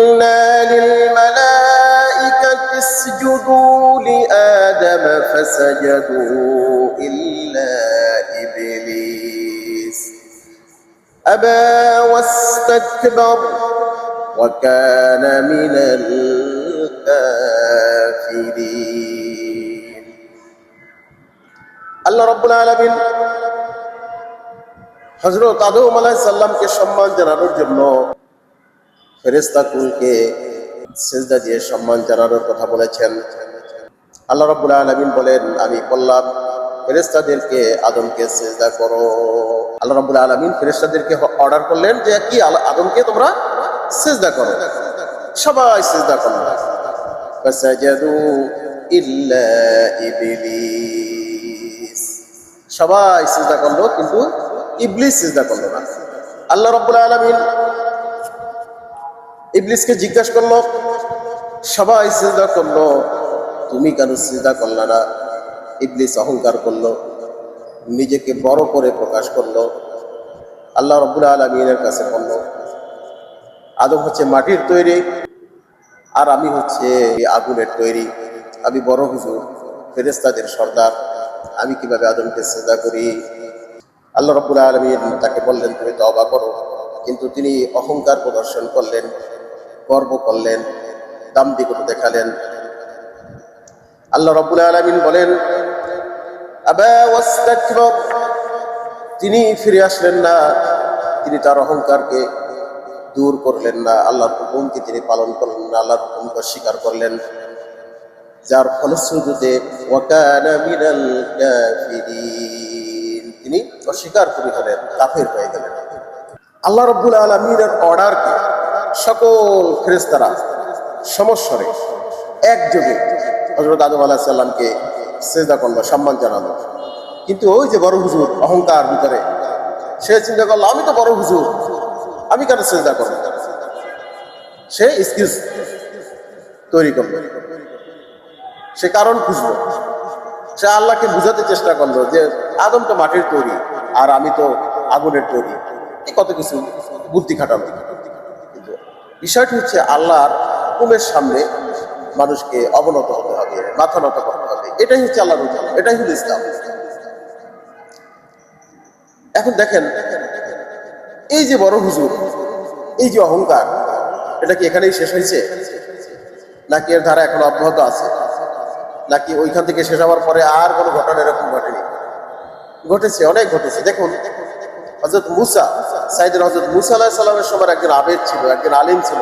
قلنا للملائكة اسجدوا لآدم فسجدوا إلا إبليس أبى واستكبر وكان من الكافرين আল্লাহ রাব্বুল আলামিন হযরত আদম আলাইহিস সালামকে সম্মান জানানোর জন্য ফেরেশতাকুলকে সিজদা দিয়ে সম্মান জানানোর কথা বলেছেন। আল্লাহ রাব্বুল আলামিন বলেন, আমি বললাম ফেরেশতাদেরকে আদমকে সিজদা করো। আল্লাহ রাব্বুল আলামিন ফেরেশতাদেরকে অর্ডার করলেন যে কি আদমকে তোমরা সিজদা করো। সবাই সিজদা করল। ফাসাজাদু ইল্লা ইবলিস, সবাই সিজদা করলো কিন্তু ইবলিস সিজদা করলো না। আল্লাহ রাব্বুল আলামিন ইবলিসকে জিজ্ঞাসা করলো, সবাই সিজদা করলো, তুমি কেন সিজদা করলা না? ইবলিস অহংকার করলো, নিজেকে বড় করে প্রকাশ করলো। আল্লাহ রাব্বুল আলামিনের কাছে বলল, আদম হচ্ছে মাটির তৈরি আর আমি হচ্ছে আগুনের তৈরি, আমি বড় হুজুর, ফেরেশতাদের সর্দার, আমি কিভাবে আদমকে সিজদা করি? আল্লাহ রাব্বুল আলামিন তাকে বললেন, তুমি তওবা করো। কিন্তু তিনি অহংকার প্রদর্শন করলেন, গর্ব করলেন, দাম্ভিকতা দেখালেন। আল্লাহ রাব্বুল আলামিন বলেন, আবা ওয়াস্তাকবার, তিনি ফিরে আসলেন না, তিনি তার অহংকারকে দূর করলেন না, আল্লাহর হুকুমকে তিনি পালন করলেন না, আল্লাহর হুকুমকে অস্বীকার করলেন, যার ফলশ্রুতিতে ওয়াকানা মিনাল কাফিরিন, তিনি অস্বীকার করে হলেন, কাফের হয়ে গেলেন। আল্লাহ রাব্বুল আলামিনের অর্ডারকে সকল ফেরেশতারা সমস্বরে একযোগে হযরত আদম আলাইহিস সালামকে সিজদা করলো, সম্মান জানালো। কিন্তু ওই যে বড় হুজুর, অহংকার ভিতরে, সে চিন্তা করলো, আমি তো বড় হুজুর, আমি কেন সিজদা করব? সে এক্সকিউজ তৈরি করলো, সে কারণ খুঁজলো, সে আল্লাহকে বুঝাতে চেষ্টা করলো যে আদম তো মাটির তৈরি আর আমি তো আগুনের তৈরি, কত কিছু বুদ্ধি খাটালো। কিন্তু বিষয়টি হচ্ছে আল্লাহর হুকুমের সামনে মানুষকে অবনত হতে হবে, মাথা নত করতে হবে। এটাই হচ্ছে আল্লাহর হুকুম, এটাই হলো ইসলাম। এখন দেখেন, এই যে বড় হুজুর, এই যে অহংকার, এটা কি এখানেই শেষ হয়েছে নাকি এর ধারা এখন অব্যাহত আছে? নাকি ওইখান থেকে শেষ হওয়ার পরে আর কোনো ঘটনা এরকম ঘটেনি? ঘটেছে, অনেক ঘটেছে। দেখুন, হযরত মুসা, সাইয়েদনা হযরত মুসা আলাইহিস সালামের সময় একজন আবেদ ছিল, একজন আলিম ছিল,